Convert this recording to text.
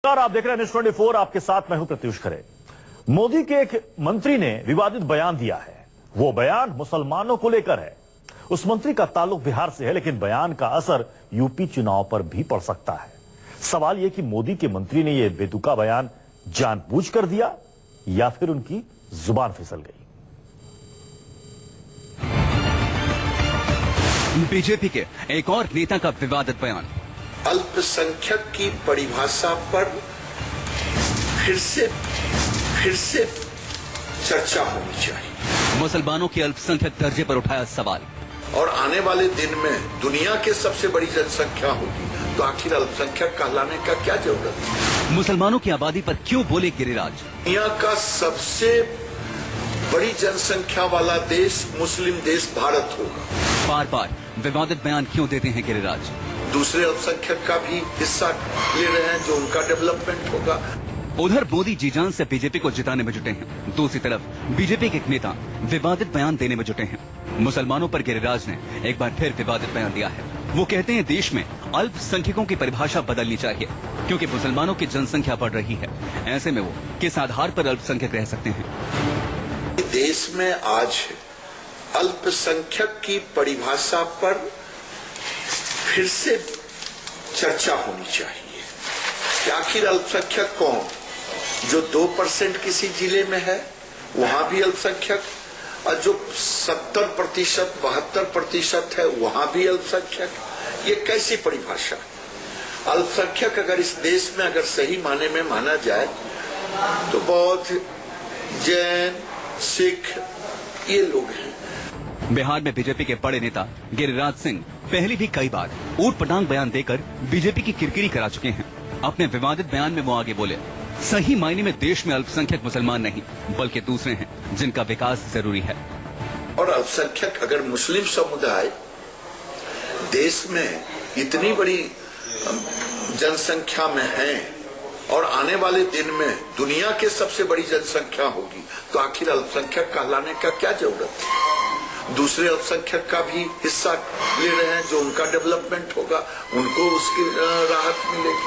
आप देख रहे हैं न्यूज़ 24, आपके साथ मैं हूं प्रत्युष खरे। मोदी के एक मंत्री ने विवादित बयान दिया है। वो बयान मुसलमानों को लेकर है। उस मंत्री का ताल्लुक बिहार से है, लेकिन बयान का असर यूपी चुनाव पर भी पड़ सकता है। सवाल यह कि मोदी के मंत्री ने यह बेतुका बयान जानबूझकर दिया या फिर उनकी जुबान फिसल गई। बीजेपी के एक और नेता का विवादित बयान। अल्पसंख्यक की परिभाषा पर फिर से चर्चा होनी चाहिए। मुसलमानों के अल्पसंख्यक दर्जे पर उठाया सवाल। और आने वाले दिन में दुनिया के सबसे बड़ी जनसंख्या होगी, तो आखिर अल्पसंख्यक कहलाने का क्या जरूरत है? मुसलमानों की आबादी पर क्यों बोले गिरिराज? दुनिया का सबसे बड़ी जनसंख्या वाला देश मुस्लिम देश भारत होगा। बार बार विवादित बयान क्यों देते हैं गिरिराज? दूसरे अल्पसंख्यक का भी हिस्सा ले रहे हैं, जो उनका डेवलपमेंट होगा। उधर मोदी जी जान से बीजेपी को जिताने में जुटे हैं, दूसरी तरफ बीजेपी के एक नेता विवादित बयान देने में जुटे हैं। मुसलमानों पर गिरिराज ने एक बार फिर विवादित बयान दिया है। वो कहते हैं देश में अल्पसंख्यकों की परिभाषा बदलनी चाहिए, क्योंकि मुसलमानों की जनसंख्या बढ़ रही है। ऐसे में वो किस आधार पर अल्पसंख्यक रह सकते हैं? देश में आज अल्पसंख्यक की परिभाषा पर फिर से चर्चा होनी चाहिए कि आखिर अल्पसंख्यक कौन? जो 2% किसी जिले में है वहां भी अल्पसंख्यक, और जो 70%, 72% है वहां भी अल्पसंख्यक। ये कैसी परिभाषा? अल्पसंख्यक अगर इस देश में अगर सही माने में माना जाए तो बौद्ध, जैन, सिख ये लोग हैं। बिहार में बीजेपी के बड़े नेता गिरिराज सिंह पहले भी कई बार ऊट पटांग बयान देकर बीजेपी की किरकिरी करा चुके हैं। अपने विवादित बयान में वो आगे बोले, सही मायने में देश में अल्पसंख्यक मुसलमान नहीं बल्कि दूसरे हैं जिनका विकास जरूरी है। और अल्पसंख्यक अगर मुस्लिम समुदाय देश में इतनी बड़ी जनसंख्या में है और आने वाले दिन में दुनिया के सबसे बड़ी जनसंख्या होगी, तो आखिर अल्पसंख्यक कहलाने का क्या जरूरत है? दूसरे अल्पसंख्यक का भी हिस्सा ले रहे हैं, जो उनका डेवलपमेंट होगा, उनको उसकी राहत मिलेगी।